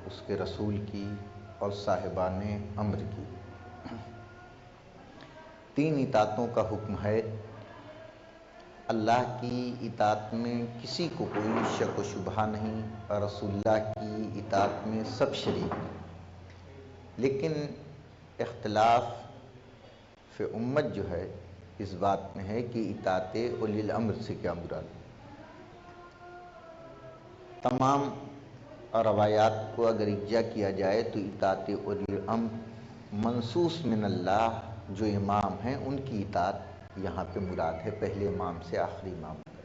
اس کے رسول کی اور صاحبان امر کی۔ 3 اطاعتوں کا حکم ہے۔ اللہ کی اطاعت میں کسی کو کوئی شک و شبہ نہیں، اور رسول اللہ کی اطاعت میں سب شریک ہیں، لیکن اختلاف فی امت جو ہے اس بات میں ہے کہ اطاعت اولی الامر سے کیا مراد۔ تمام روایات کو اگر اجرا کیا جائے تو اطاعت اولی الامر منصوص من اللہ جو امام ہیں ان کی اطاعت یہاں پہ مراد ہے، پہلے امام سے آخری امام تک۔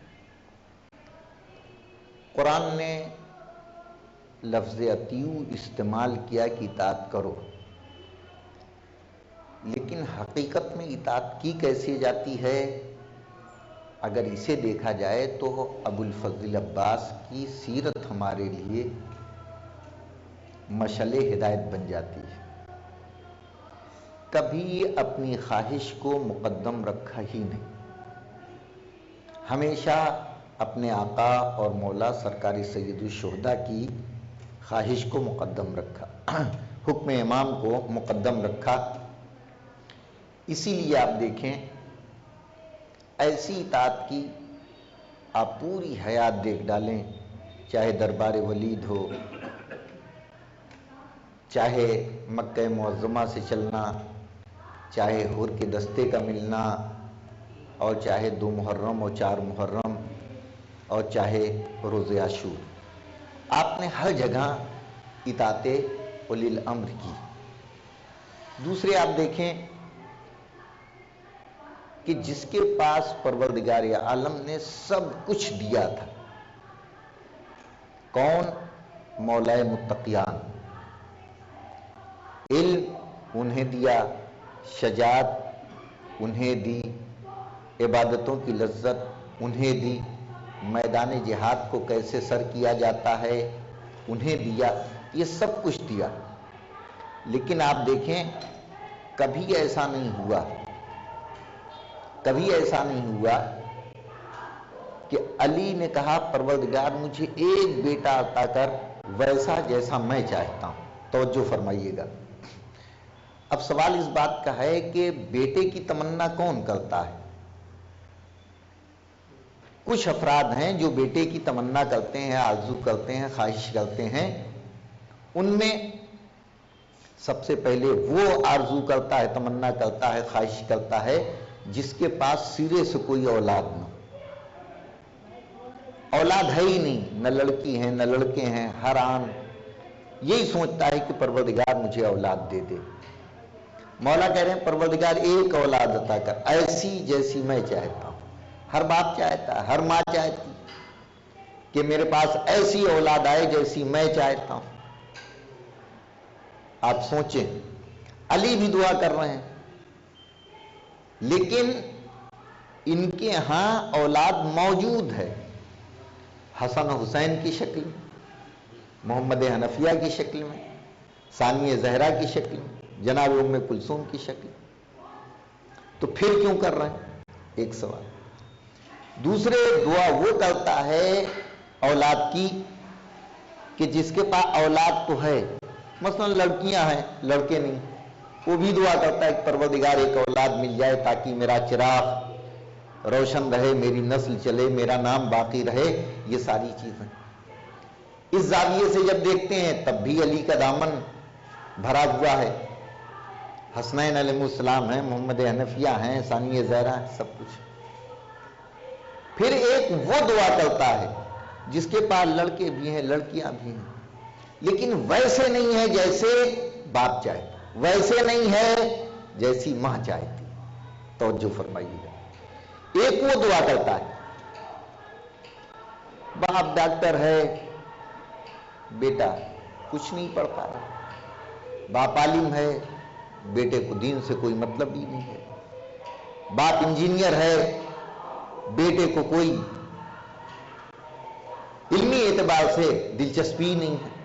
قرآن نے لفظ اطیعوا استعمال کیا کہ اطاعت کرو، لیکن حقیقت میں اطاعت کی کیسے جاتی ہے؟ اگر اسے دیکھا جائے تو ابو الفضل عباس کی سیرت ہمارے لیے مشعل ہدایت بن جاتی ہے۔ کبھی اپنی خواہش کو مقدم رکھا ہی نہیں، ہمیشہ اپنے آقا اور مولا سرکار سید الشہداء کی خواہش کو مقدم رکھا، حکم امام کو مقدم رکھا۔ اسی لیے آپ دیکھیں ایسی اطاعت کی آپ پوری حیات دیکھ ڈالیں، چاہے دربار ولید ہو، چاہے مکہ معظمہ سے چلنا، چاہے حور کے دستے کا ملنا، اور چاہے 2 محرم اور 4 محرم، اور چاہے روز عاشور، آپ نے ہر جگہ اطاعت اولی الامر کی۔ دوسرے آپ دیکھیں کہ جس کے پاس پروردگار عالم نے سب کچھ دیا تھا، کون؟ مولائے متقیان۔ علم انہیں دیا، شجاعت انہیں دی، عبادتوں کی لذت انہیں دی، میدان جہاد کو کیسے سر کیا جاتا ہے انہیں دیا، یہ سب کچھ دیا۔ لیکن آپ دیکھیں کبھی ایسا نہیں ہوا، کبھی ایسا نہیں ہوا کہ علی نے کہا پروردگار مجھے ایک بیٹا عطا کر ویسا جیسا میں چاہتا ہوں۔ توجہ فرمائیے گا، اب سوال اس بات کا ہے کہ بیٹے کی تمنا کون کرتا ہے؟ کچھ افراد ہیں جو بیٹے کی تمنا کرتے ہیں، آرزو کرتے ہیں، خواہش کرتے ہیں۔ ان میں سب سے پہلے وہ آرزو کرتا ہے، تمنا کرتا ہے، خواہش کرتا ہے جس کے پاس سرے سے کوئی اولاد نہ، اولاد ہے ہی نہیں، نہ لڑکی ہیں نہ لڑکے ہیں، ہر آن یہی سوچتا ہے کہ پروردگار مجھے اولاد دے دے۔ مولا کہہ رہے ہیں پروردگار ایک اولاد عطا کر ایسی جیسی میں چاہتا ہوں۔ ہر باپ چاہتا ہے، ہر ماں چاہتی کہ میرے پاس ایسی اولاد آئے جیسی میں چاہتا ہوں۔ آپ سوچیں علی بھی دعا کر رہے ہیں، لیکن ان کے ہاں اولاد موجود ہے، حسن حسین کی شکل میں، محمد حنفیہ کی شکل میں، ثانیہ زہرا کی شکل میں، جناب ام کلثوم کی شکل میں، تو پھر کیوں کر رہے ہیں؟ ایک سوال۔ دوسرے دعا وہ کرتا ہے اولاد کی کہ جس کے پاس اولاد تو ہے، مثلا لڑکیاں ہیں لڑکے نہیں، وہ بھی دعا کرتا ہے کہ پروردگار ایک اولاد مل جائے تاکہ میرا چراغ روشن رہے، میری نسل چلے، میرا نام باقی رہے۔ یہ ساری چیزیں اس زاویے سے جب دیکھتے ہیں تب بھی علی کا دامن بھرا ہوا ہے، حسنین علیہ السلام ہیں، محمد حنفیہ ہیں، ثانیہ زہرا ہیں، سب کچھ۔ پھر ایک وہ دعا کرتا ہے جس کے پاس لڑکے بھی ہیں لڑکیاں بھی ہیں، لیکن ویسے نہیں ہے جیسے باپ چاہتا، ویسے نہیں ہے جیسی ماں چاہتی۔ توجہ فرمائیے گا، ایک وہ دعا کرتا ہے باپ ڈاکٹر ہے، بیٹا کچھ نہیں پڑھ پا رہا، باپ عالم ہے، بیٹے کو دین سے کوئی مطلب ہی نہیں ہے، باپ انجینئر ہے، بیٹے کو کوئی علمی اعتبار سے دلچسپی نہیں ہے۔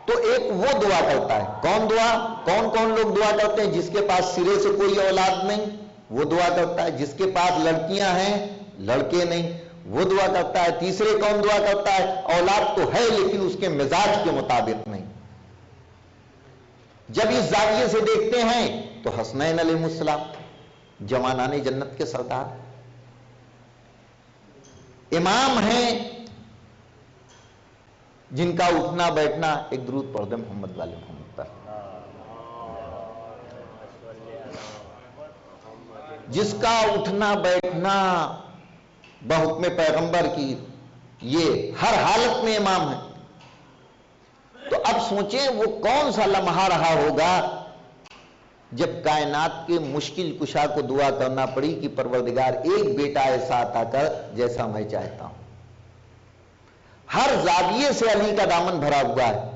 تو ایک وہ دعا کرتا ہے، کون دعا؟ کون کون لوگ دعا کرتے ہیں؟ جس کے پاس سرے سے کوئی اولاد نہیں وہ دعا کرتا ہے، جس کے پاس لڑکیاں ہیں لڑکے نہیں وہ دعا کرتا ہے، تیسرے کون دعا کرتا ہے؟ اولاد تو ہے لیکن اس کے مزاج کے مطابق نہیں۔ جب اس زاویے سے دیکھتے ہیں تو حسنین علیہ السلام جوانان جنت کے سردار، امام ہیں جن کا اٹھنا بیٹھنا، ایک درود پڑھ دیں محمد والے محمد پر، جس کا اٹھنا بیٹھنا بحکم پیغمبر کی یہ ہر حالت میں امام ہے۔ تو اب سوچیں وہ کون سا لمحہ رہا ہوگا جب کائنات کے مشکل کشا کو دعا کرنا پڑی کہ پروردگار ایک بیٹا ایسا عطا کر جیسا میں چاہتا ہوں۔ ہر زاویے سے علی کا دامن بھرا ہوا ہے۔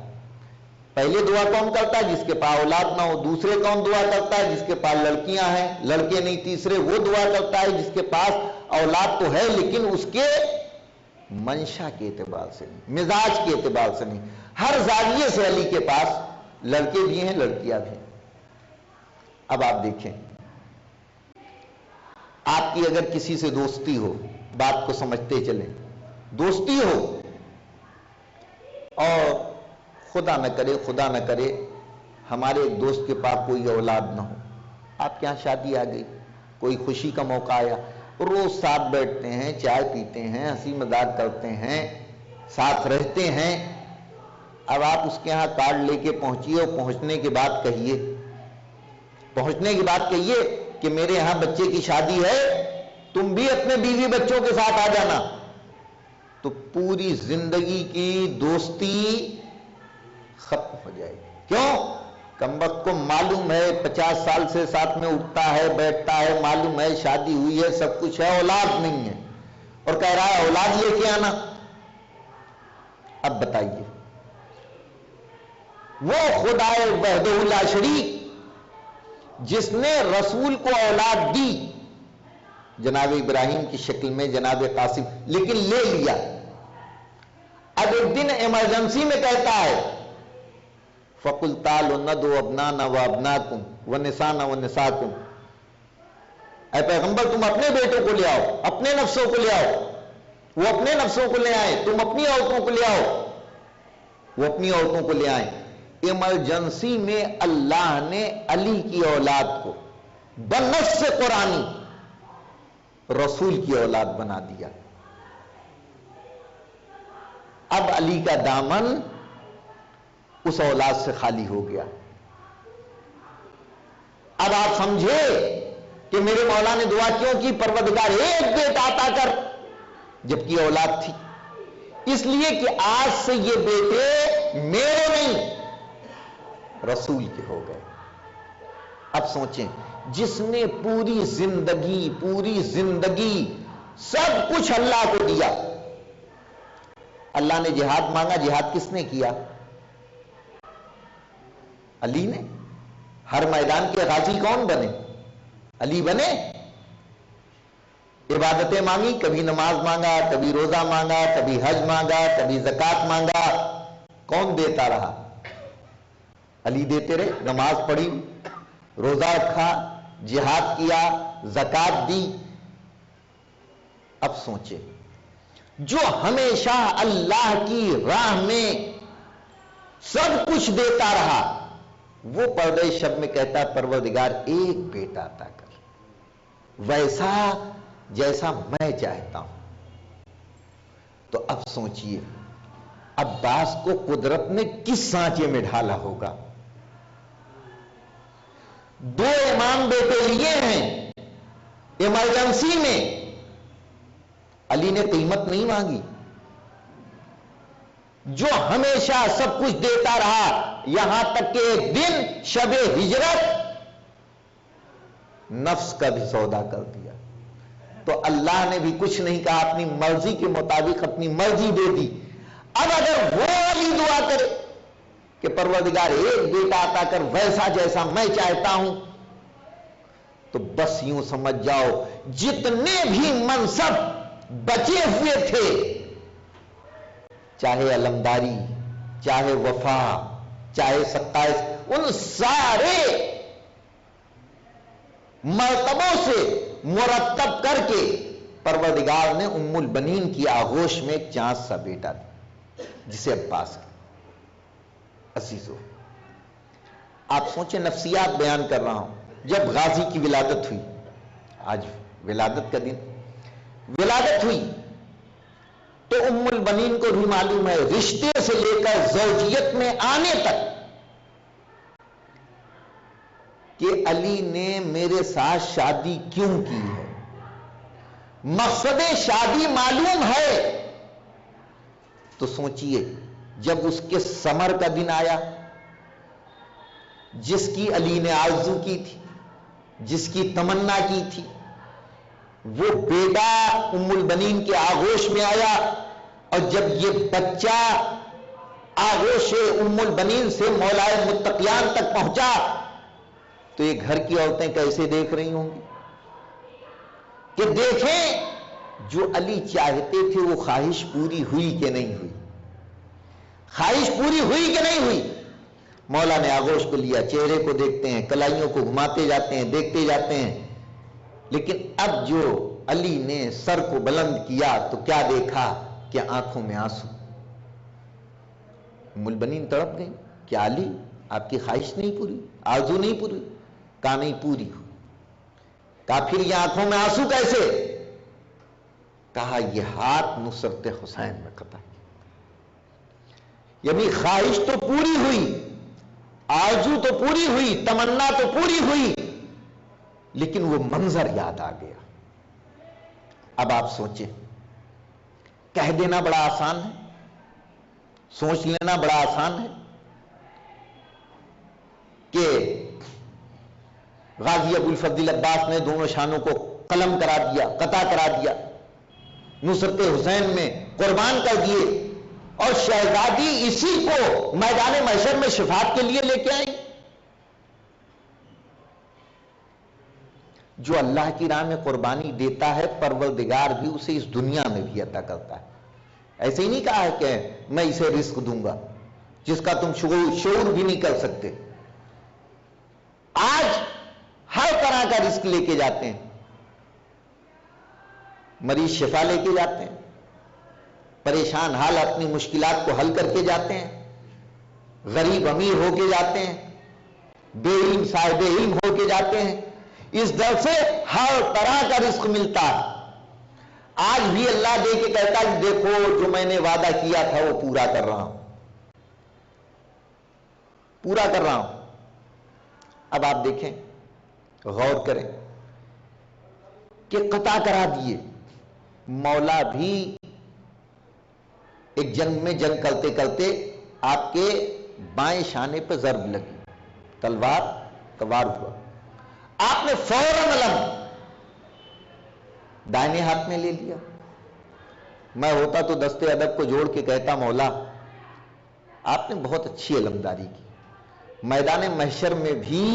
پہلے دعا کون کرتا ہے؟ جس کے پاس اولاد نہ ہو۔ دوسرے کون دعا کرتا ہے؟ جس کے پاس لڑکیاں ہیں، لڑکے نہیں۔ تیسرے وہ دعا کرتا ہے جس کے پاس اولاد تو ہے لیکن اس کے منشا کے اعتبار سے نہیں، مزاج کے اعتبار سے نہیں۔ ہر زاویے سے علی کے پاس لڑکے بھی ہیں، لڑکیاں بھی ہیں۔ اب آپ دیکھیں، آپ کی اگر کسی سے دوستی ہو، بات کو سمجھتے چلیں، دوستی ہو اور خدا نہ کرے ہمارے ایک دوست کے پاس کوئی اولاد نہ ہو، آپ کے یہاں شادی آ گئی، کوئی خوشی کا موقع آیا، روز ساتھ بیٹھتے ہیں، چائے پیتے ہیں، ہنسی مذاق کرتے ہیں، ساتھ رہتے ہیں۔ اب آپ اس کے ہاں کارڈ لے کے پہنچیے اور پہنچنے کے بعد کہیے کہ میرے ہاں بچے کی شادی ہے، تم بھی اپنے بیوی بچوں کے ساتھ آ جانا، تو پوری زندگی کی دوستی ختم ہو جائے گی۔ کیوں؟ کمبخت کو معلوم ہے 50 سال سے ساتھ میں اٹھتا ہے بیٹھتا ہے، معلوم ہے شادی ہوئی ہے، سب کچھ ہے، اولاد نہیں ہے، اور کہہ رہا ہے اولاد لے کے آنا۔ اب بتائیے، وہ خدائے وحدہ لا شریک جس نے رسول کو اولاد دی جناب ابراہیم کی شکل میں، جناب قاسم، لیکن لے لیا۔ اب ایک دن ایمرجنسی میں کہتا ہے فَقُلْ تَعَالُوا نَدْعُوا أَبْنَاءَنَا وَأَبْنَاءَكُمْ وَنِسَاءَنَا وَنِسَاءَكُمْ، اے پیغمبر تم اپنے بیٹوں کو لے آؤ، اپنے نفسوں کو لے آؤ، وہ اپنے نفسوں کو لے آئیں، تم اپنی عورتوں کو لے آؤ، وہ اپنی عورتوں کو لے آئیں۔ ایمرجنسی میں اللہ نے علی کی اولاد کو بنص قرآنی رسول کی اولاد بنا دیا۔ اب علی کا دامن اس اولاد سے خالی ہو گیا۔ اب آپ سمجھے کہ میرے مولا نے دعا کیوں کی؟ پروردگار ایک بیٹا عطا کر، جبکہ اولاد تھی، اس لیے کہ آج سے یہ بیٹے میرے نہیں رسول کے ہو گئے۔ اب سوچیں، جس نے پوری زندگی سب کچھ اللہ کو دیا، اللہ نے جہاد مانگا، جہاد کس نے کیا؟ علی نے۔ ہر میدان کے غازی کون بنے؟ علی بنے۔ عبادتیں مانگی، کبھی نماز مانگا، کبھی روزہ مانگا، کبھی حج مانگا، کبھی زکوٰۃ مانگا، کون دیتا رہا؟ علی دیتے رہے۔ نماز پڑھی، روزہ رکھا، جہاد کیا، زکوٰۃ دی۔ اب سوچے، جو ہمیشہ اللہ کی راہ میں سب کچھ دیتا رہا، وہ پردہ شب میں کہتا پروردگار ایک بیٹا عطا کر، ویسا جیسا میں چاہتا ہوں۔ تو اب سوچئے، عباس کو قدرت نے کس سانچے میں ڈھالا ہوگا؟ دو امام بیٹے لیے ہیں ایمرجنسی میں، علی نے قیمت نہیں مانگی، جو ہمیشہ سب کچھ دیتا رہا، یہاں تک کہ ایک دن شب ہجرت نفس کا بھی سودا کر دیا، تو اللہ نے بھی کچھ نہیں کہا، اپنی مرضی کے مطابق اپنی مرضی دے دی۔ اب اگر وہ علی دعا کرے کہ پروردگار ایک بیٹا عطا کر ویسا جیسا میں چاہتا ہوں، تو بس یوں سمجھ جاؤ جتنے بھی منصب بچے ہوئے تھے، چاہے علمداری، چاہے وفا، چاہے 27، ان سارے مرتبوں سے مرتب کر کے پروردگار نے ام البنین کی آغوش میں ایک چاند سا بیٹا دیا جسے عباس عزیزو، آپ سوچیں، نفسیات بیان کر رہا ہوں. جب غازی کی ولادت ہوئی، آج ولادت کا دن، ولادت ہوئی تو ام البنین کو بھی معلوم ہے رشتے سے لے کر زوجیت میں آنے تک کہ علی نے میرے ساتھ شادی کیوں کی ہے. مقصد شادی معلوم ہے تو سوچئے، جب اس کے ثمر کا دن آیا، جس کی علی نے آرزو کی تھی، جس کی تمنا کی تھی، وہ بیٹا ام البنین کے آغوش میں آیا، اور جب یہ بچہ آغوش ام البنین سے مولائے متقیان تک پہنچا تو یہ گھر کی عورتیں کیسے دیکھ رہی ہوں گی کہ دیکھیں جو علی چاہتے تھے وہ خواہش پوری ہوئی کہ نہیں ہوئی، خواہش پوری ہوئی کہ نہیں ہوئی. مولا نے آغوش کو لیا، چہرے کو دیکھتے ہیں، کلائیوں کو گھماتے جاتے ہیں، دیکھتے جاتے ہیں، لیکن اب جو علی نے سر کو بلند کیا تو کیا دیکھا کہ آنکھوں میں آنسو. ام البنین تڑپ گئی، کیا علی آپ کی خواہش نہیں پوری، آرزو نہیں پوری؟ کہا نہیں پوری ہو. کہا پھر یہ آنکھوں میں آنسو کیسے؟ کہا یہ ہاتھ نصرت حسین میں قطع. یعنی خواہش تو پوری ہوئی، آرزو تو پوری ہوئی، تمنا تو پوری ہوئی، لیکن وہ منظر یاد آ گیا. اب آپ سوچیں، کہہ دینا بڑا آسان ہے، سوچ لینا بڑا آسان ہے کہ غازی ابو الفضل عباس نے دونوں شانوں کو قلم کرا دیا، قطع کرا دیا، نصرت حسین میں قربان کر دیے، اور شہزادی اسی کو میدان محشر میں شفاعت کے لیے لے کے آئی. جو اللہ کی راہ میں قربانی دیتا ہے پروردگار بھی اسے اس دنیا میں بھی عطا کرتا ہے. ایسے ہی نہیں کہا ہے کہ میں اسے رزق دوں گا جس کا تم شعور بھی نہیں کر سکتے. آج ہر طرح کا رزق لے کے جاتے ہیں، مریض شفا لے کے جاتے ہیں، پریشان حال اپنی مشکلات کو حل کر کے جاتے ہیں، غریب امیر ہو کے جاتے ہیں، بے علم صاحب علم ہو کے جاتے ہیں. اس در سے ہر طرح کا رزق ملتا ہے. آج بھی اللہ دے کے کہتا ہے دیکھو جو میں نے وعدہ کیا تھا وہ پورا کر رہا ہوں، پورا کر رہا ہوں. اب آپ دیکھیں، غور کریں کہ قطع کرا دیے. مولا بھی ایک جنگ میں جنگ کرتے کرتے آپ کے بائیں شانے پہ ضرب لگی، تلوار وار ہوا، آپ نے فوراً علم دائنے ہاتھ میں لے لیا. میں ہوتا تو دستے ادب کو جوڑ کے کہتا مولا آپ نے بہت اچھی علمداری کی، میدان محشر میں بھی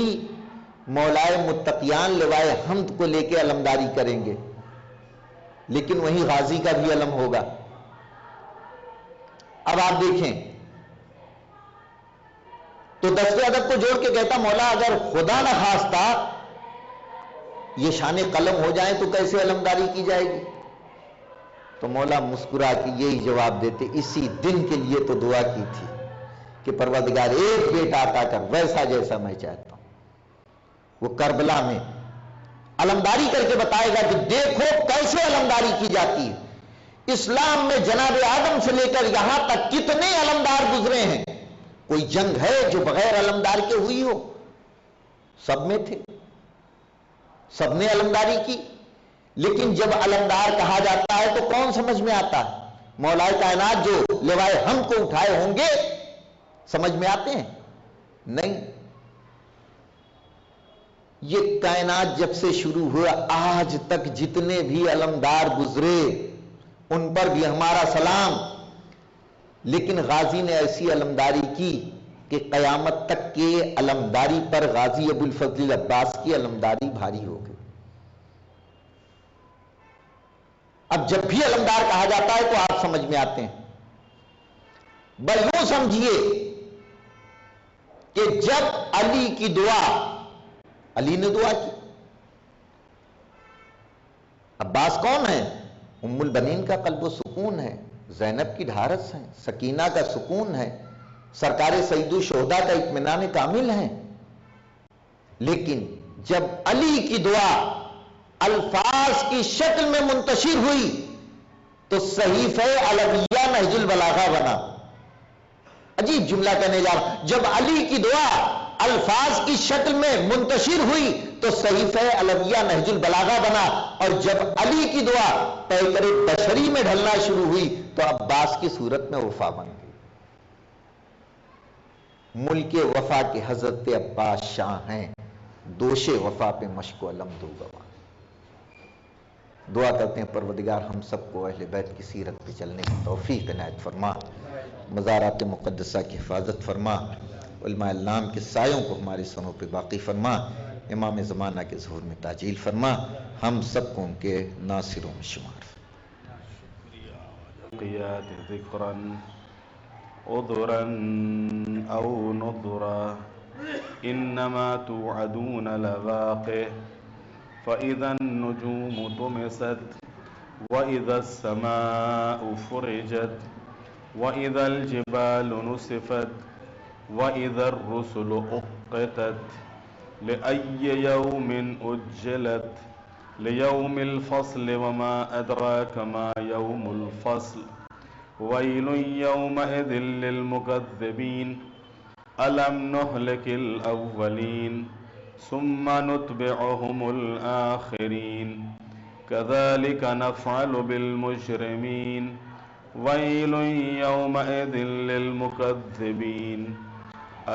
مولائے متقیان لوائے حمد کو لے کے علمداری کریں گے، لیکن وہیں غازی کا بھی علم ہوگا. اب آپ دیکھیں تو دستے ادب کو جوڑ کے کہتا مولا اگر خدا نہ خواستہ یہ شان قلم ہو جائیں تو کیسے علمداری کی جائے گی؟ تو مولا مسکرا کے یہی جواب دیتے اسی دن کے لیے تو دعا کی تھی کہ پروردگار ایک بیٹا عطا کر ویسا جیسا میں چاہتا ہوں. وہ کربلا میں علمداری کر کے بتائے گا کہ دیکھو کیسے علمداری کی جاتی ہے. اسلام میں جناب آدم سے لے کر یہاں تک کتنے علمدار گزرے ہیں، کوئی جنگ ہے جو بغیر علمدار کے ہوئی ہو؟ سب میں تھے، سب نے علمداری کی. لیکن جب علمدار کہا جاتا ہے تو کون سمجھ میں آتا ہے؟ مولا کائنات جو لوائے ہم کو اٹھائے ہوں گے سمجھ میں آتے ہیں؟ نہیں. یہ کائنات جب سے شروع ہوا آج تک جتنے بھی علمدار گزرے ان پر بھی ہمارا سلام، لیکن غازی نے ایسی علمداری کی کہ قیامت تک کے علمداری پر غازی ابو الفضل عباس کی علمداری بھاری ہو گئی. اب جب بھی علمدار کہا جاتا ہے تو آپ سمجھ میں آتے ہیں. بل یوں سمجھیے کہ جب علی کی دعا، علی نے دعا کی، عباس کون ہے؟ ام البنین کا قلب و سکون ہے، زینب کی ڈھارس ہے، سکینہ کا سکون ہے، سرکار سید الشہداء کا اطمینان کامل ہے. لیکن جب علی کی دعا الفاظ کی شکل میں منتشر ہوئی تو صحیفہ علویہ نہج البلاغہ بنا. عجیب جملہ کہنے جا رہا ہوں، جب علی کی دعا الفاظ کی شکل میں منتشر ہوئی تو صحیفہ علویہ نہج البلاغہ بنا، اور جب علی کی دعا پیکر بشری میں ڈھلنا شروع ہوئی تو عباس کی صورت میں وفا بن گئی. ملک وفا کے حضرت عباس شاہ ہیں، دوش وفا پہ مشک و علم دو گواہ. دعا کرتے ہیں پروردگار ہم سب کو اہل بیت کی سیرت پہ چلنے کی توفیق عنایت فرما، مزارات مقدسہ کی حفاظت فرما، علماء النام کے سایوں کو ہمارے سروں پہ باقی فرما، امام زمانہ کے ظہور میں تعجیل فرما، ہم سب کو ان کے ناصروں میں شمار فرما. قیات ذکرا عذرا او نذرا انما توعدون لواقع فاذا النجوم طمست واذا السماء فرجت واذا الجبال نسفت واذا الرسل اقتت لأي يوم اجلت ليوم الفصل وما أدراك ما يوم الفصل ويل يومئذ للمكذبين ألم نهلك الأولين ثم نتبعهم الآخرين كذلك نفعل بالمجرمين ويل يومئذ للمكذبين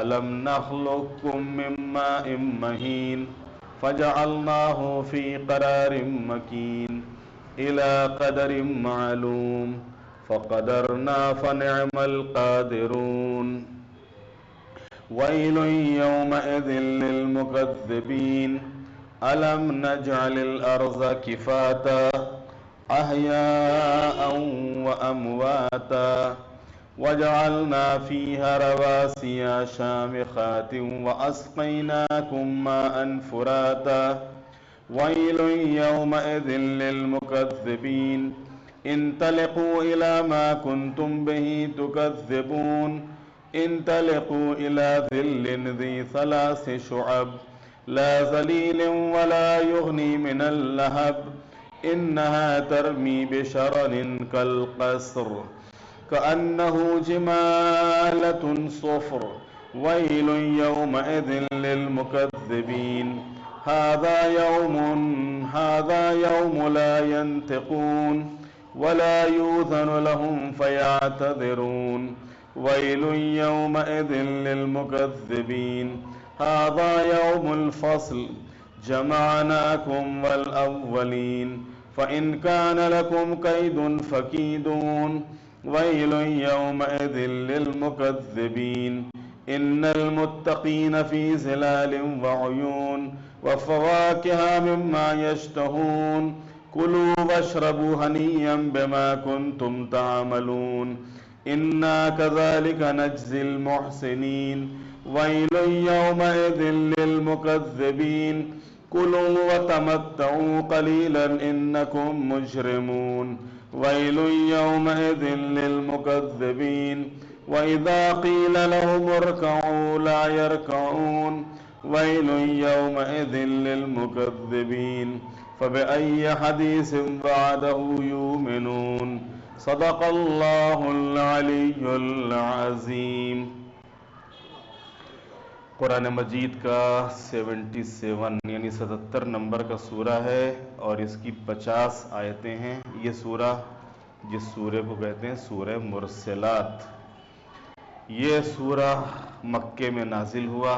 ألم نخلقكم من ماء مهين فجعلناه في قرار مكين إلى قدر معلوم فقدرنا فنعم القادرون ويل يومئذ للمكذبين ألم نجعل الأرض كفاتا أحياء وأمواتا وجعلنا فيها رواسي شامخات وأسقيناكم ماء فراتا ويل يومئذ للمكذبين انطلقوا إلى ما كنتم به تكذبون انطلقوا إلى ظل ذي 3 شعب لا ظليل ولا يغني من اللهب إنها ترمي بشرر كالقصر كأنه جمالة صفر ويل يومئذ للمكذبين هذا يوم لا ينطقون ولا يؤذن لهم فيعتذرون ويل يومئذ للمكذبين هذا يوم الفصل جمعناكم والأولين فإن كان لكم كيد فكيدون ويل يومئذ للمكذبين إن المتقين في ظلال وعيون وفواكه مما يشتهون كلوا واشربوا هنيئا بما كنتم تعملون إنا كذلك نجزي المحسنين ويل يومئذ للمكذبين كلوا وتمتعوا قليلا إنكم مجرمون ويل يومئذ للمكذبين وإذا قيل لهم اركعوا لا يركعون ويل يومئذ للمكذبين فبأي حديث بعده يؤمنون صدق الله العلي العظيم. قرآن مجید کا 77 یعنی 77 نمبر کا سورہ ہے اور اس کی 50 آیتیں ہیں. یہ سورہ جس سورے کو کہتے ہیں سورہ مرسلات، یہ سورہ مکے میں نازل ہوا،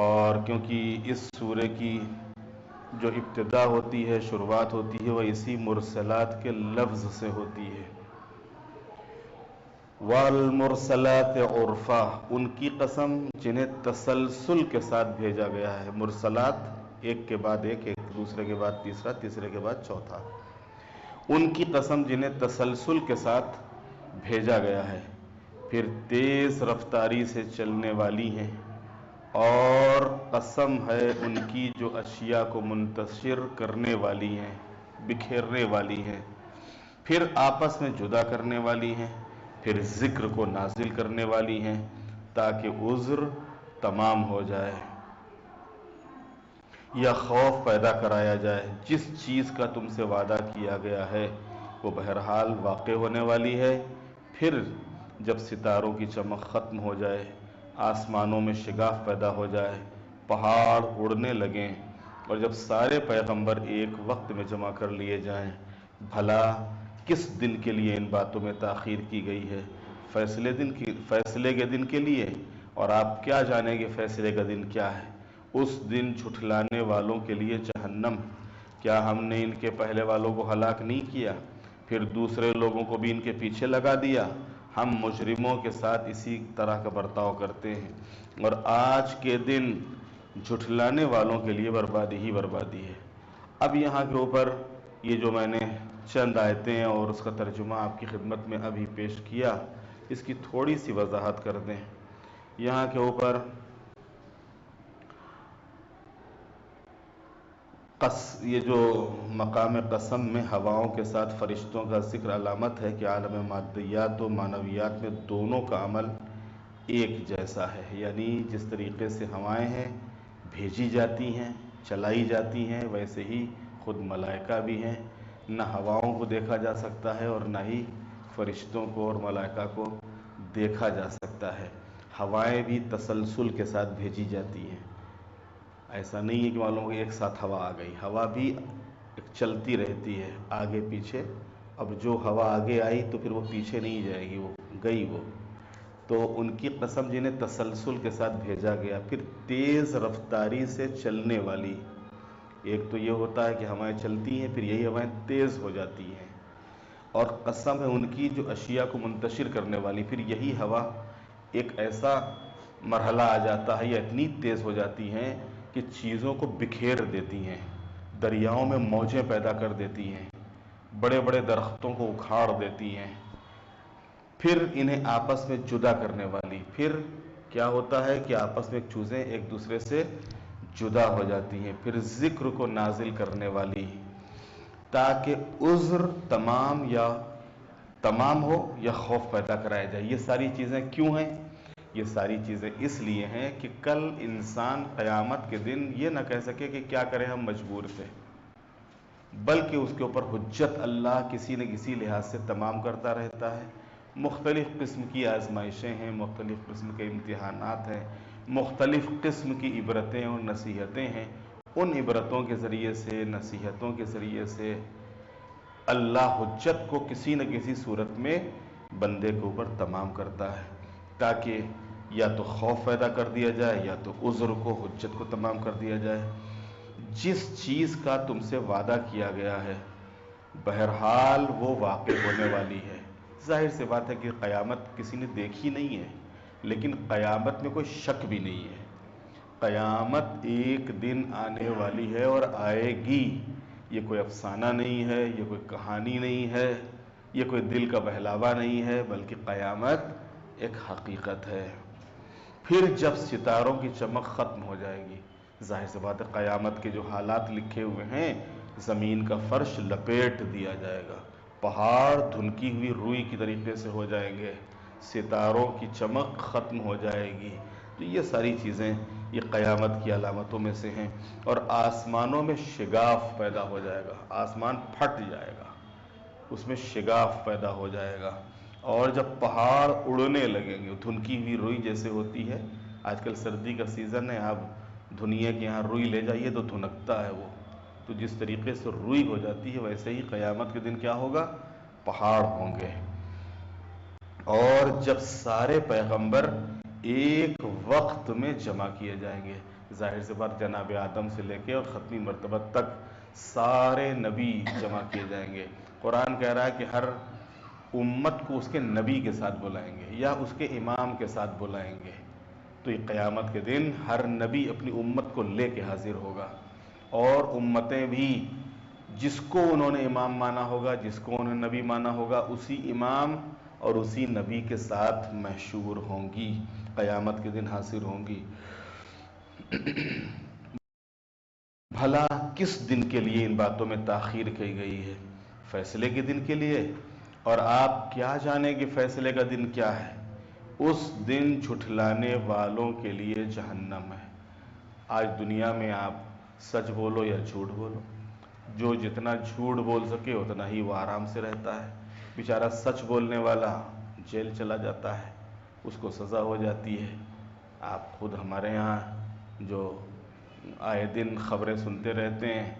اور کیونکہ اس سورے کی جو ابتدا ہوتی ہے، شروعات ہوتی ہے، وہ اسی مرسلات کے لفظ سے ہوتی ہے. والمرسلات عرفا، ان کی قسم جنہیں تسلسل کے ساتھ بھیجا گیا ہے. مرسلات ایک کے بعد ایک، ایک دوسرے کے بعد تیسرا، تیسرے کے بعد چوتھا. ان کی قسم جنہیں تسلسل کے ساتھ بھیجا گیا ہے، پھر تیز رفتاری سے چلنے والی ہیں، اور قسم ہے ان کی جو اشیاء کو منتشر کرنے والی ہیں، بکھیرنے والی ہیں. پھر آپس میں جدا کرنے والی ہیں، پھر ذکر کو نازل کرنے والی ہیں تاکہ عذر تمام ہو جائے یا خوف پیدا کرایا جائے۔ جس چیز کا تم سے وعدہ کیا گیا ہے وہ بہرحال واقع ہونے والی ہے۔ پھر جب ستاروں کی چمک ختم ہو جائے، آسمانوں میں شگاف پیدا ہو جائے، پہاڑ اڑنے لگیں، اور جب سارے پیغمبر ایک وقت میں جمع کر لیے جائیں، بھلا کس دن کے لیے ان باتوں میں تاخیر کی گئی ہے؟ فیصلے کے دن کے لیے، اور آپ کیا جانیں گے فیصلے کا دن کیا ہے؟ اس دن جھٹلانے والوں کے لیے جہنم۔ کیا ہم نے ان کے پہلے والوں کو ہلاک نہیں کیا، پھر دوسرے لوگوں کو بھی ان کے پیچھے لگا دیا؟ ہم مجرموں کے ساتھ اسی طرح کا برتاؤ کرتے ہیں، اور آج کے دن جھٹلانے والوں کے لیے بربادی ہی بربادی ہے۔ اب یہاں کے اوپر یہ جو میں نے چند آیتیں اور اس کا ترجمہ آپ کی خدمت میں ابھی پیش کیا، اس کی تھوڑی سی وضاحت کر دیں۔ یہاں کے اوپر یہ جو مقام قسم میں ہواؤں کے ساتھ فرشتوں کا ذکر علامت ہے کہ عالم مادیات و معنویات میں دونوں کا عمل ایک جیسا ہے، یعنی جس طریقے سے ہوائیں ہیں بھیجی جاتی ہیں، چلائی جاتی ہیں، ویسے ہی خود ملائکہ بھی ہیں۔ نہ ہواؤں کو دیکھا جا سکتا ہے اور نہ ہی فرشتوں کو اور ملائکہ کو دیکھا جا سکتا ہے۔ ہوائیں بھی تسلسل کے ساتھ بھیجی جاتی ہیں، ایسا نہیں ہے کہ معلوم کہ ایک ساتھ ہوا آ گئی، ہوا بھی ایک چلتی رہتی ہے آگے پیچھے۔ اب جو ہوا آگے آئی تو پھر وہ پیچھے نہیں جائے گی، وہ گئی وہ تو ان کی قسم جنہیں تسلسل کے ساتھ بھیجا گیا، پھر تیز رفتاری سے چلنے والی۔ ایک تو یہ ہوتا ہے کہ ہوائیں چلتی ہیں، پھر یہی ہوائیں تیز ہو جاتی ہیں، اور قسم ہے ان کی جو اشیاء کو منتشر کرنے والی، پھر یہی ہوا ایک ایسا مرحلہ آ جاتا ہے یا اتنی تیز ہو جاتی ہیں کہ چیزوں کو بکھیر دیتی ہیں، دریاؤں میں موجیں پیدا کر دیتی ہیں، بڑے بڑے درختوں کو اکھاڑ دیتی ہیں، پھر انہیں آپس میں جدا کرنے والی۔ پھر کیا ہوتا ہے کہ آپس میں چیزیں ایک دوسرے سے جدا ہو جاتی ہیں، پھر ذکر کو نازل کرنے والی تاکہ عذر تمام ہو یا خوف پیدا کرایا جائے۔ یہ ساری چیزیں کیوں ہیں؟ یہ ساری چیزیں اس لیے ہیں کہ کل انسان قیامت کے دن یہ نہ کہہ سکے کہ کیا کریں ہم مجبور تھے، بلکہ اس کے اوپر حجت اللہ کسی نہ کسی لحاظ سے تمام کرتا رہتا ہے۔ مختلف قسم کی آزمائشیں ہیں، مختلف قسم کے امتحانات ہیں، مختلف قسم کی عبرتیں اور نصیحتیں ہیں۔ ان عبرتوں کے ذریعے سے، نصیحتوں کے ذریعے سے اللہ حجت کو کسی نہ کسی صورت میں بندے کے اوپر تمام کرتا ہے، تاکہ یا تو خوف پیدا کر دیا جائے یا تو عذر کو، حجت کو تمام کر دیا جائے۔ جس چیز کا تم سے وعدہ کیا گیا ہے بہرحال وہ واقع ہونے والی ہے۔ ظاہر سی بات ہے کہ قیامت کسی نے دیکھی نہیں ہے، لیکن قیامت میں کوئی شک بھی نہیں ہے۔ قیامت ایک دن آنے والی ہے اور آئے گی، یہ کوئی افسانہ نہیں ہے، یہ کوئی کہانی نہیں ہے، یہ کوئی دل کا بہلاوا نہیں ہے، بلکہ قیامت ایک حقیقت ہے۔ پھر جب ستاروں کی چمک ختم ہو جائے گی، ظاہر سی بات ہے قیامت کے جو حالات لکھے ہوئے ہیں، زمین کا فرش لپیٹ دیا جائے گا، پہاڑ دھنکی ہوئی روئی کی طریقے سے ہو جائیں گے، ستاروں کی چمک ختم ہو جائے گی۔ تو یہ ساری چیزیں یہ قیامت کی علامتوں میں سے ہیں، اور آسمانوں میں شگاف پیدا ہو جائے گا، آسمان پھٹ جائے گا، اس میں شگاف پیدا ہو جائے گا، اور جب پہاڑ اڑنے لگیں گے، دھنکی ہوئی روئی جیسے ہوتی ہے، آج کل سردی کا سیزن ہے، آپ دنیا کے یہاں روئی لے جائیے تو دھنکتا ہے وہ، تو جس طریقے سے روئی ہو جاتی ہے ویسے ہی قیامت کے دن کیا ہوگا؟ پہاڑ ہوں گے۔ اور جب سارے پیغمبر ایک وقت میں جمع کیے جائیں گے، ظاہر سی بات جناب آدم سے لے کے اور ختمی مرتبہ تک سارے نبی جمع کیے جائیں گے۔ قرآن کہہ رہا ہے کہ ہر امت کو اس کے نبی کے ساتھ بلائیں گے یا اس کے امام کے ساتھ بلائیں گے۔ تو یہ قیامت کے دن ہر نبی اپنی امت کو لے کے حاضر ہوگا، اور امتیں بھی جس کو انہوں نے امام مانا ہوگا، جس کو انہوں نے نبی مانا ہوگا، اسی امام اور اسی نبی کے ساتھ محشور ہوں گی، قیامت کے دن حاضر ہوں گی۔ بھلا کس دن کے لیے ان باتوں میں تاخیر کی گئی ہے؟ فیصلے کے دن کے لیے، اور آپ کیا جانیں کہ فیصلے کا دن کیا ہے؟ اس دن جھٹلانے والوں کے لیے جہنم ہے۔ آج دنیا میں آپ سچ بولو یا جھوٹ بولو، جو جتنا جھوٹ بول سکے اتنا ہی وہ آرام سے رہتا ہے۔ بیچارہ سچ بولنے والا جیل چلا جاتا ہے، اس کو سزا ہو جاتی ہے۔ آپ خود ہمارے یہاں جو آئے دن خبریں سنتے رہتے ہیں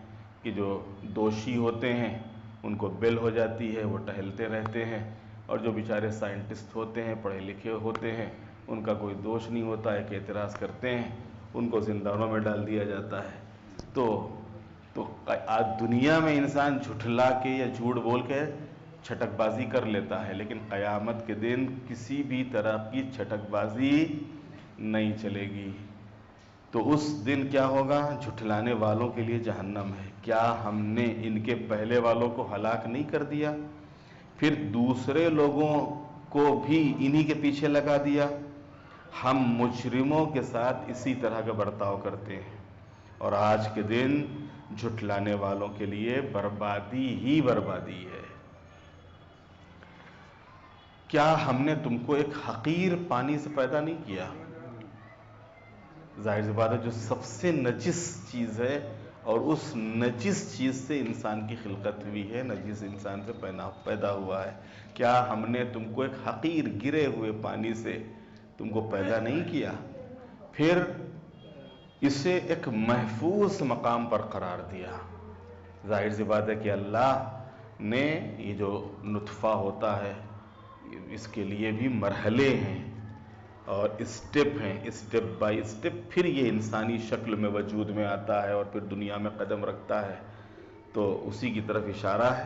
کہ جو دوشی ہوتے ہیں ان کو بیل ہو جاتی ہے، وہ ٹہلتے رہتے ہیں، اور جو بیچارے سائنٹسٹ ہوتے ہیں، پڑھے لکھے ہوتے ہیں، ان کا کوئی دوش نہیں ہوتا ہے کہ اعتراض کرتے ہیں، ان کو زندانوں میں ڈال دیا جاتا ہے۔ تو آج دنیا میں انسان جھٹلا کے یا جھوٹ بول کے چھٹک بازی کر لیتا ہے، لیکن قیامت کے دن کسی بھی طرح کی چھٹک بازی نہیں چلے گی۔ تو اس دن کیا ہوگا؟ جھٹلانے والوں کے لیے جہنم ہے۔ کیا ہم نے ان کے پہلے والوں کو ہلاک نہیں کر دیا؟ پھر دوسرے لوگوں کو بھی انہی کے پیچھے لگا دیا؟ ہم مجرموں کے ساتھ اسی طرح کا برتاؤ کرتے ہیں، اور آج کے دن جھٹلانے والوں کے لیے بربادی ہی بربادی ہے۔ کیا ہم نے تم کو ایک حقیر پانی سے پیدا نہیں کیا؟ ظاہر سی بات ہے، جو سب سے نجس چیز ہے اور اس نجس چیز سے انسان کی خلقت ہوئی ہے، نجس انسان سے پیدا ہوا ہے۔ کیا ہم نے تم کو ایک حقیر گرے ہوئے پانی سے تم کو پیدا نہیں کیا؟ پھر اسے ایک محفوظ مقام پر قرار دیا۔ ظاہر سی بات ہے کہ اللہ نے یہ جو نطفہ ہوتا ہے اس کے لیے بھی مرحلے ہیں اور اسٹیپ ہیں، اسٹیپ بائی اسٹیپ پھر یہ انسانی شکل میں وجود میں آتا ہے اور پھر دنیا میں قدم رکھتا ہے۔ تو اسی کی طرف اشارہ ہے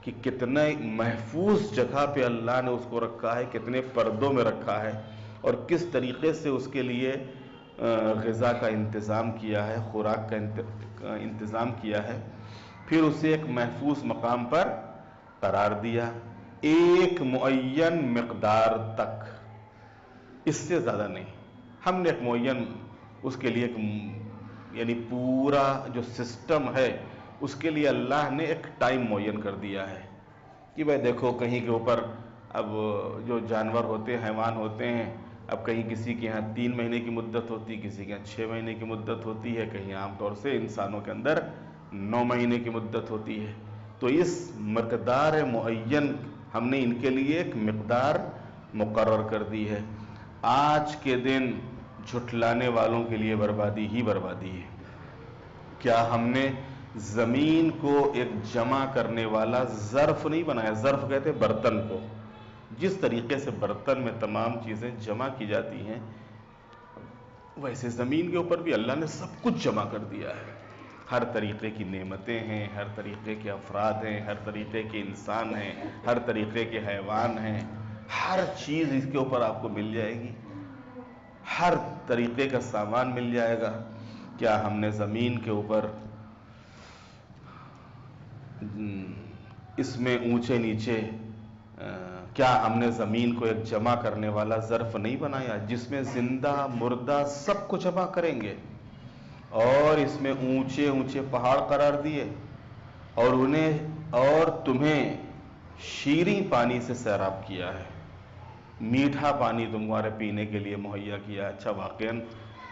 کہ کتنے محفوظ جگہ پہ اللہ نے اس کو رکھا ہے، کتنے پردوں میں رکھا ہے، اور کس طریقے سے اس کے لیے غذا کا انتظام کیا ہے، خوراک کا انتظام کیا ہے، پھر اسے ایک محفوظ مقام پر قرار دیا، ایک معین مقدار تک، اس سے زیادہ نہیں۔ ہم نے ایک معین اس کے لیے یعنی پورا جو سسٹم ہے اس کے لیے اللہ نے ایک ٹائم معین کر دیا ہے کہ بھائی دیکھو کہیں کے اوپر اب جو جانور ہوتے ہیں، حیوان ہوتے ہیں، اب کہیں کسی کے یہاں 3 مہینے کی مدت ہوتی، کسی کے یہاں 6 مہینے کی مدت ہوتی ہے، کہیں عام طور سے انسانوں کے اندر 9 مہینے کی مدت ہوتی ہے۔ تو اس مقدار معین ہم نے ان کے لیے ایک مقدار مقرر کر دی ہے۔ آج کے دن جھٹلانے والوں کے لیے بربادی ہی بربادی ہے۔ کیا ہم نے زمین کو ایک جمع کرنے والا ظرف نہیں بنایا؟ ظرف کہتے ہیں برتن کو، جس طریقے سے برتن میں تمام چیزیں جمع کی جاتی ہیں ویسے زمین کے اوپر بھی اللہ نے سب کچھ جمع کر دیا ہے۔ ہر طریقے کی نعمتیں ہیں، ہر طریقے کے افراد ہیں، ہر طریقے کے انسان ہیں، ہر طریقے کے حیوان ہیں، ہر چیز اس کے اوپر آپ کو مل جائے گی، ہر طریقے کا سامان مل جائے گا۔ کیا ہم نے زمین کے اوپر اس میں اونچے نیچے کیا ہم نے زمین کو ایک جمع کرنے والا ظرف نہیں بنایا جس میں زندہ مردہ سب کو جمع کریں گے، اور اس میں اونچے اونچے پہاڑ قرار دیے، اور تمہیں شیریں پانی سے سیراب کیا ہے، میٹھا پانی تمہارے پینے کے لیے مہیا کیا۔ اچھا واقعاً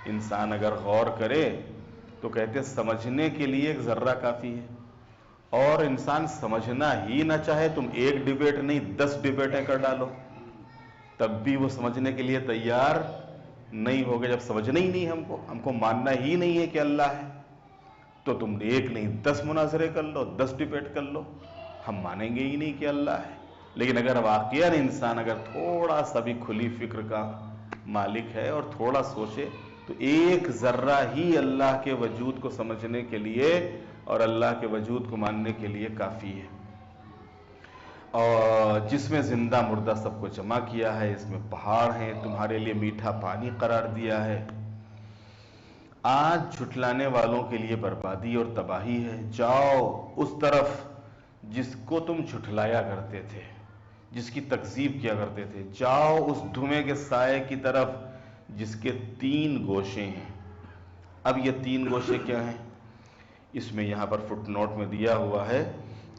انسان اگر غور کرے تو کہتے سمجھنے کے لیے ایک ذرہ کافی ہے، اور انسان سمجھنا ہی نہ چاہے تم ایک ڈبیٹ نہیں 10 ڈبیٹیں کر ڈالو تب بھی وہ سمجھنے کے لیے تیار نہیں ہوگا۔ جب سمجھنا ہی نہیں ہم کو ماننا ہی نہیں ہے کہ اللہ ہے، تو تم ایک نہیں 10 مناظرے کر لو، 10 ڈبیٹ کر لو، ہم مانیں گے ہی نہیں کہ اللہ ہے۔ لیکن اگر واقعاً انسان اگر تھوڑا سا بھی کھلی فکر کا مالک ہے اور تھوڑا سوچے تو ایک ذرہ ہی اللہ کے وجود کو سمجھنے کے لیے اور اللہ کے وجود کو ماننے کے لیے کافی ہے، اور جس میں زندہ مردہ سب کو جمع کیا ہے، اس میں پہاڑ ہیں، تمہارے لیے میٹھا پانی قرار دیا ہے۔ آج جھٹلانے والوں کے لیے بربادی اور تباہی ہے۔ جاؤ اس طرف جس کو تم جھٹلایا کرتے تھے، جس کی تکذیب کیا کرتے تھے، جاؤ اس دھویں کے سائے کی طرف جس کے 3 گوشے ہیں۔ اب یہ 3 گوشے کیا ہیں؟ اس میں یہاں پر فٹ نوٹ میں دیا ہوا ہے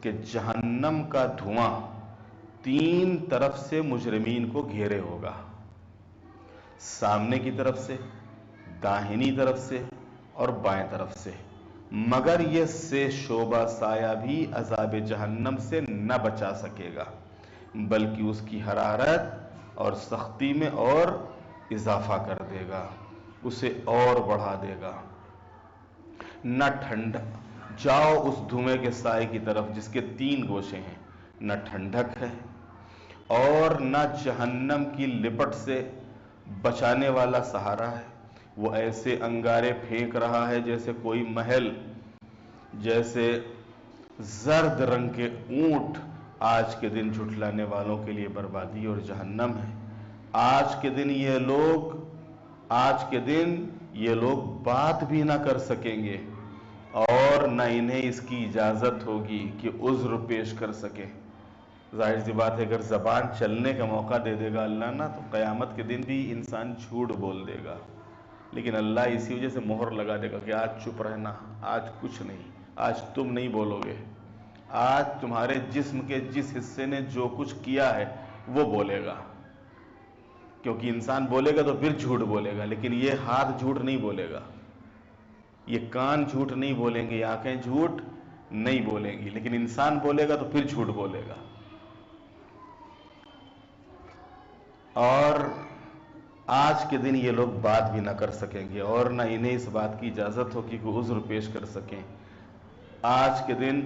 کہ جہنم کا دھواں 3 طرف سے مجرمین کو گھیرے ہوگا، سامنے کی طرف سے، داہنی طرف سے اور بائیں طرف سے، مگر یہ سے شعبہ سایہ بھی عذاب جہنم سے نہ بچا سکے گا، بلکہ اس کی حرارت اور سختی میں اور اضافہ کر دے گا، اسے اور بڑھا دے گا۔ نہ ٹھنڈ جاؤ اس دھوئیں کے سائے کی طرف جس کے 3 گوشے ہیں، نہ ٹھنڈک ہے اور نہ جہنم کی لپٹ سے بچانے والا سہارا ہے۔ وہ ایسے انگارے پھینک رہا ہے جیسے کوئی محل، جیسے زرد رنگ کے اونٹ۔ آج کے دن جھٹلانے والوں کے لیے بربادی اور جہنم ہے۔ آج کے دن یہ لوگ بات بھی نہ کر سکیں گے اور نہ انہیں اس کی اجازت ہوگی کہ عذر پیش کر سکیں۔ ظاہر سی بات ہے اگر زبان چلنے کا موقع دے دے گا اللہ نا، تو قیامت کے دن بھی انسان جھوٹ بول دے گا، لیکن اللہ اسی وجہ سے مہر لگا دے گا کہ آج چپ رہنا، آج کچھ نہیں، آج تم نہیں بولو گے، آج تمہارے جسم کے جس حصے نے جو کچھ کیا ہے وہ بولے گا، کیونکہ انسان بولے گا تو پھر جھوٹ بولے گا، لیکن یہ ہاتھ جھوٹ نہیں بولے گا، یہ کان جھوٹ نہیں بولیں گے، یہ آنکھیں جھوٹ نہیں بولیں گی، لیکن انسان بولے گا تو پھر جھوٹ بولے گا۔ اور آج کے دن یہ لوگ بات بھی نہ کر سکیں گے اور نہ انہیں اس بات کی اجازت ہوگی کہ عذر پیش کر سکیں۔ آج کے دن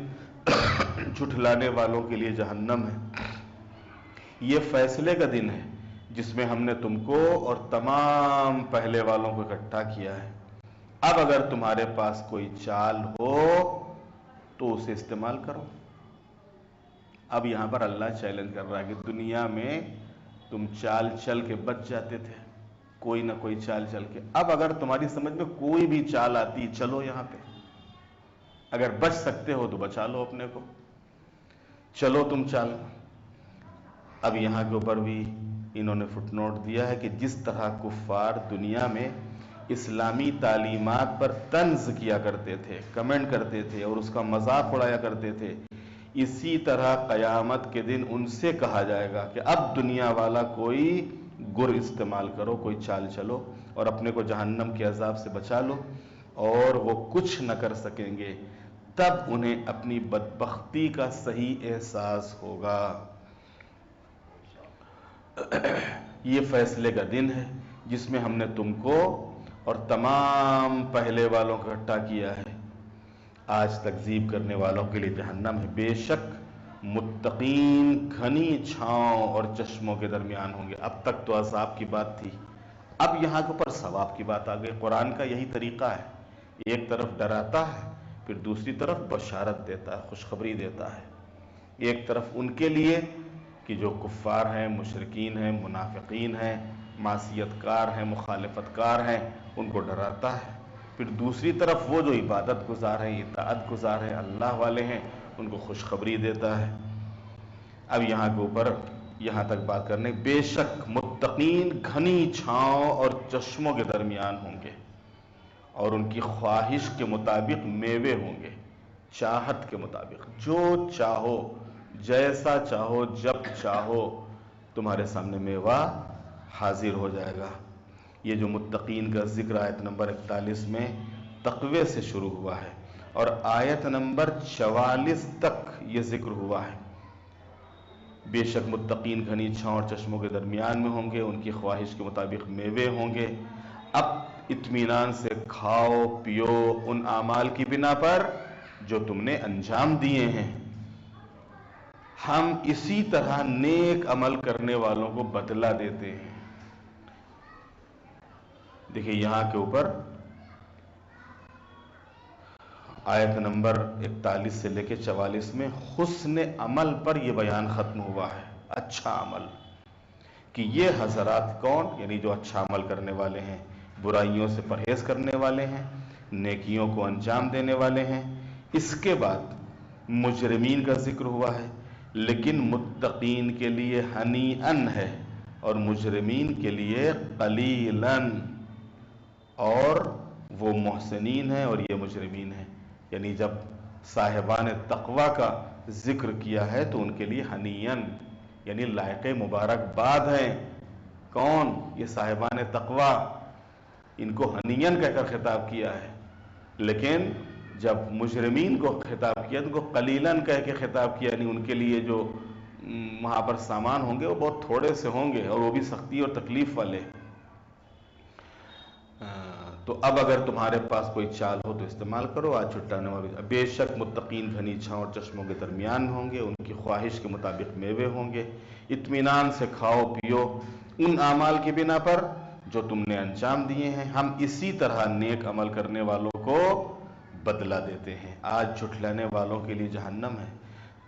جھٹلانے والوں کے لیے جہنم ہے۔ یہ فیصلے کا دن ہے جس میں ہم نے تم کو اور تمام پہلے والوں کو اکٹھا کیا ہے۔ اب اگر تمہارے پاس کوئی چال ہو تو اسے استعمال کرو۔ اب یہاں پر اللہ چیلنج کر رہا ہے کہ دنیا میں تم چال چل کے بچ جاتے تھے، کوئی نہ کوئی چال چل کے، اب اگر تمہاری سمجھ میں کوئی بھی چال آتی، چلو یہاں پہ، اگر بچ سکتے ہو تو بچا لو اپنے کو، چلو تم چال۔ اب یہاں کے اوپر بھی انہوں نے فٹ نوٹ دیا ہے کہ جس طرح کفار دنیا میں اسلامی تعلیمات پر طنز کیا کرتے تھے، کمنٹ کرتے تھے اور اس کا مذاق اڑایا کرتے تھے، اسی طرح قیامت کے دن ان سے کہا جائے گا کہ اب دنیا والا کوئی گر استعمال کرو، کوئی چال چلو اور اپنے کو جہنم کے عذاب سے بچا لو، اور وہ کچھ نہ کر سکیں گے۔ تب انہیں اپنی بدبختی کا صحیح احساس ہوگا۔ یہ فیصلے کا دن ہے جس میں ہم نے تم کو اور تمام پہلے والوں کو اکٹھا کیا ہے۔ آج تکذیب کرنے والوں کے لیے جہنم ہے، بے شک متقین گھنی چھاؤں اور چشموں کے درمیان ہوں گے۔ اب تک تو عذاب کی بات تھی، اب یہاں کے اوپر ثواب کی بات آ گئی۔ قرآن کا یہی طریقہ ہے، ایک طرف ڈراتا ہے پھر دوسری طرف بشارت دیتا ہے، خوشخبری دیتا ہے۔ ایک طرف ان کے لیے کہ جو کفار ہیں، مشرکین ہیں، منافقین ہیں، معصیت کار ہیں، مخالفت کار ہیں، ان کو ڈراتا ہے، پھر دوسری طرف وہ جو عبادت گزار ہیں، اطاعت گزار ہیں، اللہ والے ہیں، ان کو خوشخبری دیتا ہے۔ اب یہاں کے اوپر یہاں تک بات کرنے، بے شک متقین گھنی چھاؤں اور چشموں کے درمیان ہوں گے اور ان کی خواہش کے مطابق میوے ہوں گے، چاہت کے مطابق، جو چاہو، جیسا چاہو، جب چاہو، تمہارے سامنے میوہ حاضر ہو جائے گا۔ یہ جو متقین کا ذکر آیت نمبر 41 میں تقوی سے شروع ہوا ہے اور آیت نمبر 44 تک یہ ذکر ہوا ہے۔ بے شک متقین گھنی چھاؤں اور چشموں کے درمیان میں ہوں گے، ان کی خواہش کے مطابق میوے ہوں گے۔ اب اطمینان سے کھاؤ پیو ان اعمال کی بنا پر جو تم نے انجام دیے ہیں، ہم اسی طرح نیک عمل کرنے والوں کو بدلہ دیتے ہیں۔ دیکھیں یہاں کے اوپر آیت نمبر 41 سے لے کے 44 میں حسن عمل پر یہ بیان ختم ہوا ہے، اچھا عمل، کہ یہ حضرات کون، یعنی جو اچھا عمل کرنے والے ہیں، برائیوں سے پرہیز کرنے والے ہیں، نیکیوں کو انجام دینے والے ہیں۔ اس کے بعد مجرمین کا ذکر ہوا ہے، لیکن متقین کے لیے ہنیئن ہے اور مجرمین کے لیے قلیلاً، اور وہ محسنین ہیں اور یہ مجرمین ہیں۔ یعنی جب صاحبان تقوی کا ذکر کیا ہے تو ان کے لیے ہنیئن یعنی لائق مبارکباد ہیں۔ کون؟ یہ صاحبان تقوی، ان کو ہنیئن کہہ کر خطاب کیا ہے۔ لیکن جب مجرمین کو خطاب کیا تو ان کو قلیلاً کہہ کے خطاب کیا، یعنی ان کے لیے جو وہاں پر سامان ہوں گے وہ بہت تھوڑے سے ہوں گے، اور وہ بھی سختی اور تکلیف والے۔ تو اب اگر تمہارے پاس کوئی چال ہو تو استعمال کرو، آج چھٹانے والی۔ بے شک متقین گھنی چھاؤں اور چشموں کے درمیان ہوں گے، ان کی خواہش کے مطابق میوے ہوں گے۔ اطمینان سے کھاؤ پیو ان اعمال کی بنا پر جو تم نے انجام دیے ہیں، ہم اسی طرح نیک عمل کرنے والوں کو بدلہ دیتے ہیں۔ آج جھٹلانے والوں کے لیے جہنم ہے۔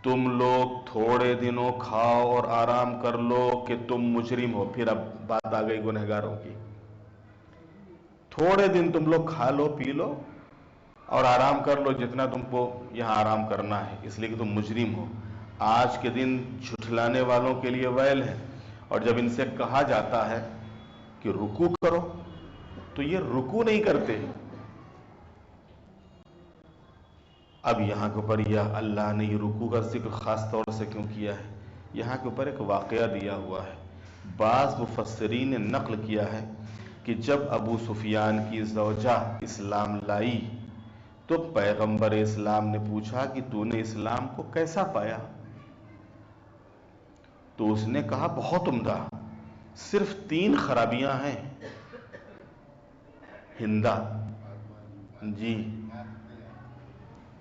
تم لوگ تھوڑے دنوں کھاؤ اور آرام کر لو کہ تم مجرم ہو۔ پھر اب بات آ گئی گنہگاروں کی۔ تھوڑے دن تم لوگ کھا لو پی لو اور آرام کر لو جتنا تم کو یہاں آرام کرنا ہے، اس لیے کہ تم مجرم ہو۔ آج کے دن جھٹلانے والوں کے لیے ویل ہے۔ اور جب ان سے کہا جاتا ہے کہ رکوع کرو تو یہ رکوع نہیں کرتے۔ اب یہاں کے اوپر یہ اللہ نے یہ رکوع کا ذکر خاص طور سے کیوں کیا ہے؟ یہاں کے اوپر ایک واقعہ دیا ہوا ہے۔ بعض مفسرین نے نقل کیا ہے کہ جب ابو سفیان کی زوجہ اسلام لائی تو پیغمبر اسلام نے پوچھا کہ تو نے اسلام کو کیسا پایا؟ تو اس نے کہا بہت عمدہ، صرف 3 خرابیاں ہیں۔ ہندا جی،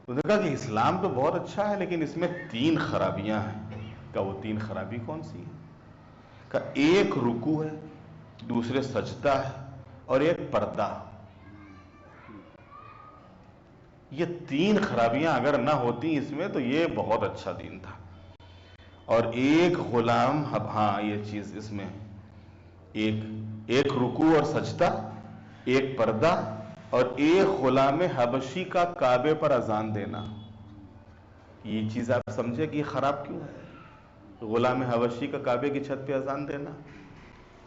انہوں نے کہا کہ اسلام تو بہت اچھا ہے لیکن اس میں 3 خرابیاں ہیں۔ کہا وہ 3 خرابی کون سی ہیں؟ کہا ایک رکوع ہے، دوسرے سجدہ ہے اور ایک پردہ۔ یہ 3 خرابیاں اگر نہ ہوتی اس میں تو یہ بہت اچھا دین تھا۔ اور ایک غلام، ہاں یہ چیز اس میں ایک رکوع اور سجدہ، ایک پردہ اور ایک غلام حبشی کا کعبے پر اذان دینا۔ یہ چیز آپ سمجھے کہ یہ خراب کیوں ہے؟ غلام حبشی کا کعبے کی چھت پہ اذان دینا۔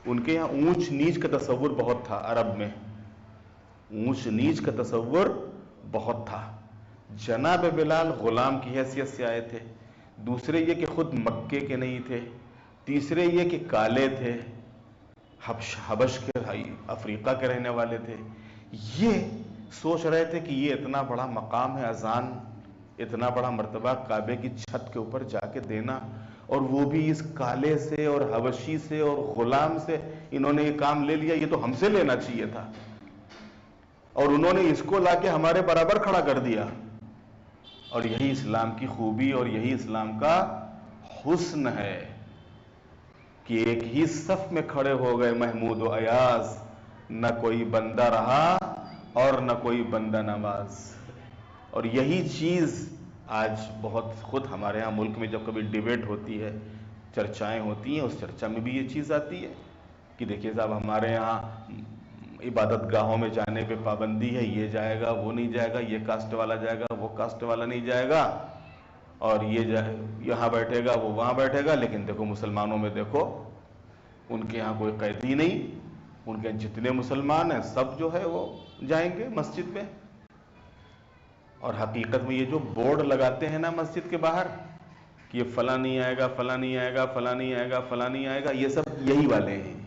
ان کے یہاں اونچ نیچ کا تصور بہت تھا، عرب میں اونچ نیچ کا تصور بہت تھا۔ جناب بلال غلام کی حیثیت سے آئے تھے، دوسرے یہ کہ خود مکے کے نہیں تھے، تیسرے یہ کہ کالے تھے، حبش کے افریقہ کے رہنے والے تھے۔ یہ سوچ رہے تھے کہ یہ اتنا بڑا مقام ہے اذان، اتنا بڑا مرتبہ کعبے کی چھت کے اوپر جا کے دینا، اور وہ بھی اس کالے سے اور حبشی سے اور غلام سے انہوں نے یہ کام لے لیا، یہ تو ہم سے لینا چاہیے تھا، اور انہوں نے اس کو لا کے ہمارے برابر کھڑا کر دیا۔ اور یہی اسلام کی خوبی اور یہی اسلام کا حسن ہے کہ ایک ہی صف میں کھڑے ہو گئے محمود و ایاز، نہ کوئی بندہ رہا اور نہ کوئی بندہ نواز۔ اور یہی چیز آج بہت خود ہمارے ہاں ملک میں جب کبھی ڈیبیٹ ہوتی ہے، چرچائیں ہوتی ہیں، اس چرچا میں بھی یہ چیز آتی ہے کہ دیکھیے صاحب ہمارے یہاں عبادت گاہوں میں جانے پہ پابندی ہے، یہ جائے گا وہ نہیں جائے گا، یہ کاسٹ والا جائے گا وہ کاسٹ والا نہیں جائے گا، اور یہ یہاں بیٹھے گا وہ وہاں بیٹھے گا۔ لیکن دیکھو مسلمانوں میں دیکھو، ان کے یہاں کوئی قید ہی نہیں، ان کے جتنے مسلمان ہیں سب جو ہے وہ جائیں گے مسجد میں۔ اور حقیقت میں یہ جو بورڈ لگاتے ہیں نا مسجد کے باہر کہ یہ فلاں نہیں آئے گا فلاں نہیں آئے گا فلاں نہیں آئے گا فلاں نہیں آئے گا، یہ سب یہی والے ہیں،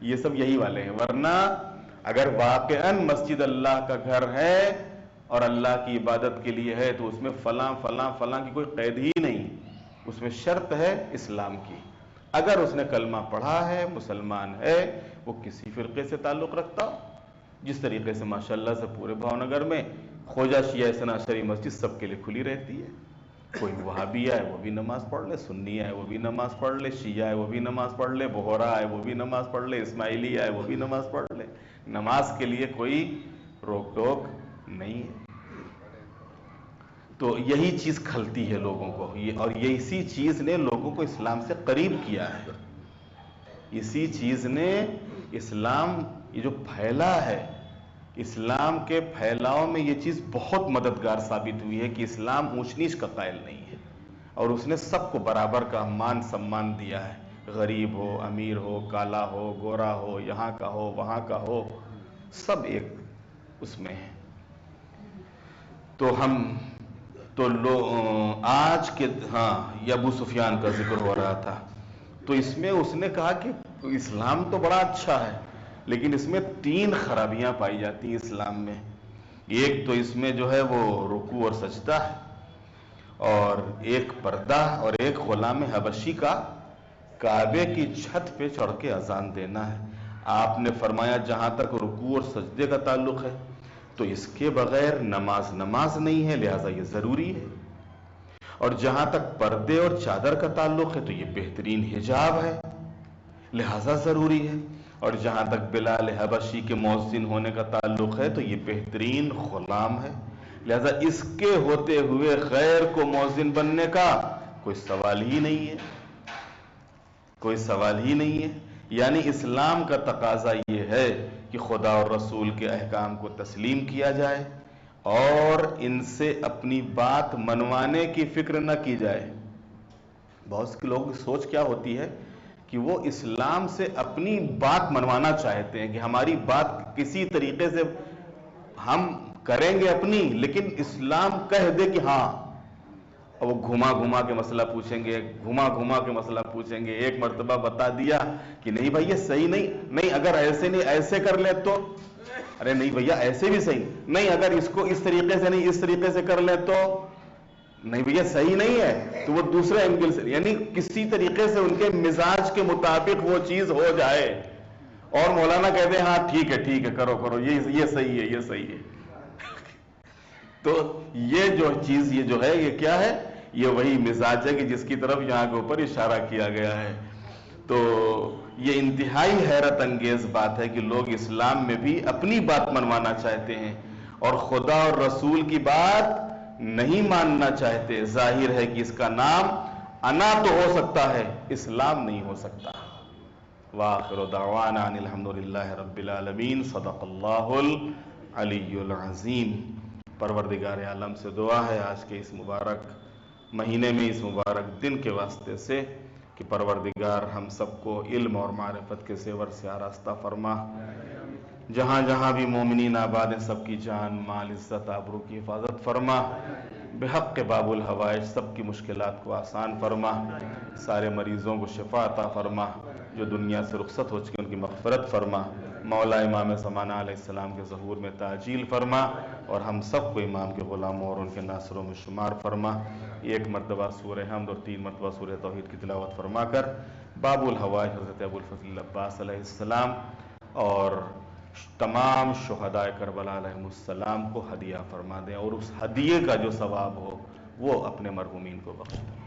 یہ سب یہی والے ہیں۔ ورنہ اگر واقعاً مسجد اللہ کا گھر ہے اور اللہ کی عبادت کے لیے ہے تو اس میں فلاں فلاں فلاں کی کوئی قید ہی نہیں، اس میں شرط ہے اسلام کی۔ اگر اس نے کلمہ پڑھا ہے، مسلمان ہے، وہ کسی فرقے سے تعلق رکھتا ہو، جس طریقے سے ماشاءاللہ سے پورے بھاؤنگر میں خواجہ شیعہ اثنا عشری مسجد سب کے لیے کھلی رہتی ہے۔ کوئی وہابی ہے وہ بھی نماز پڑھ لے، سنی ہے وہ بھی نماز پڑھ لے، شیعہ ہے وہ بھی نماز پڑھ لے، بہرا ہے وہ بھی نماز پڑھ لے، اسماعیلی ہے وہ بھی نماز پڑھ لے، نماز کے لیے کوئی روک ٹوک نہیں ہے۔ تو یہی چیز کھلتی ہے لوگوں کو، اور یہ اسی چیز نے لوگوں کو اسلام سے قریب کیا ہے۔ اسی چیز نے اسلام یہ جو پھیلا ہے، اسلام کے پھیلاؤ میں یہ چیز بہت مددگار ثابت ہوئی ہے کہ اسلام اونچ نیچ کا قائل نہیں ہے، اور اس نے سب کو برابر کا مان سمان دیا ہے، غریب ہو امیر ہو کالا ہو گورا ہو یہاں کا ہو وہاں کا ہو، سب ایک اس میں ہے۔ آج کے یہ ابو سفیان کا ذکر ہو رہا تھا، تو اس میں اس نے کہا کہ اسلام تو بڑا اچھا ہے لیکن اس میں 3 خرابیاں پائی جاتی ہیں اسلام میں۔ ایک تو اس میں جو ہے وہ رکوع اور سجدہ ہے، اور ایک پردہ، اور ایک غلام حبشی کا کعبے کی چھت پہ چڑھ کے اذان دینا ہے۔ آپ نے فرمایا جہاں تک رکوع اور سجدے کا تعلق ہے تو اس کے بغیر نماز نہیں ہے، لہٰذا یہ ضروری ہے، اور جہاں تک پردے اور چادر کا تعلق ہے تو یہ بہترین حجاب ہے، لہٰذا ضروری ہے، اور جہاں تک بلال حبشی کے مؤذن ہونے کا تعلق ہے تو یہ بہترین غلام ہے، لہٰذا اس کے ہوتے ہوئے غیر کو مؤذن بننے کا کوئی سوال ہی نہیں ہے، کوئی سوال ہی نہیں ہے۔ یعنی اسلام کا تقاضا یہ ہے کہ خدا اور رسول کے احکام کو تسلیم کیا جائے اور ان سے اپنی بات منوانے کی فکر نہ کی جائے۔ بہت سے لوگوں کی سوچ کیا ہوتی ہے کہ وہ اسلام سے اپنی بات منوانا چاہتے ہیں کہ ہماری بات کسی طریقے سے ہم کریں گے اپنی، لیکن اسلام کہہ دے کہ ہاں، اور وہ گھما کے مسئلہ پوچھیں گے، گھما کے مسئلہ پوچھیں گے۔ ایک مرتبہ بتا دیا کہ نہیں بھائی یہ صحیح نہیں، اگر ایسے نہیں ایسے کر لے تو، ارے نہیں بھیا ایسے بھی صحیح نہیں، اگر اس کو اس طریقے سے نہیں اس طریقے سے کر لے تو نہیں بھیا صحیح نہیں ہے، تو وہ دوسرے اینگل سے، یعنی کسی طریقے سے ان کے مزاج کے مطابق وہ چیز ہو جائے، اور مولانا کہتے ہیں ہاں ٹھیک ہے کرو یہ صحیح ہے، یہ صحیح ہے۔ تو یہ جو چیز یہ جو ہے یہ کیا ہے، یہ وہی مزاج ہے کہ جس کی طرف یہاں کے اوپر اشارہ کیا گیا ہے۔ تو یہ انتہائی حیرت انگیز بات ہے کہ لوگ اسلام میں بھی اپنی بات منوانا چاہتے ہیں اور خدا اور رسول کی بات نہیں ماننا چاہتے۔ ظاہر ہے کہ اس کا نام انا تو ہو سکتا ہے، اسلام نہیں ہو سکتا۔ وآخر دعوانا ان الحمدللہ رب العالمین، صدق اللہ العلی العظیم۔ پروردگار عالم سے دعا ہے آج کے اس مبارک مہینے میں، اس مبارک دن کے واسطے سے، کہ پروردگار ہم سب کو علم اور معرفت کے زیور سے آراستہ فرما۔ جہاں جہاں بھی مومنین آباد ہیں سب کی جان مال عزت آبرو کی حفاظت فرما۔ بحق باب الحوائج سب کی مشکلات کو آسان فرما، سارے مریضوں کو شفا عطا فرما، جو دنیا سے رخصت ہو چکے ان کی مغفرت فرما۔ مولا امام زمانہ علیہ السلام کے ظہور میں تعجیل فرما، اور ہم سب کو امام کے غلاموں اور ان کے ناصروں میں شمار فرما۔ ایک مرتبہ سورہ حمد اور 3 مرتبہ سورہ توحید کی تلاوت فرما کر باب الحوائج حضرت ابو الفضل عباس علیہ السلام اور تمام شہداء کربلا علیہ السلام کو ہدیہ فرما دیں، اور اس ہدیے کا جو ثواب ہو وہ اپنے مرحومین کو بخش دیں۔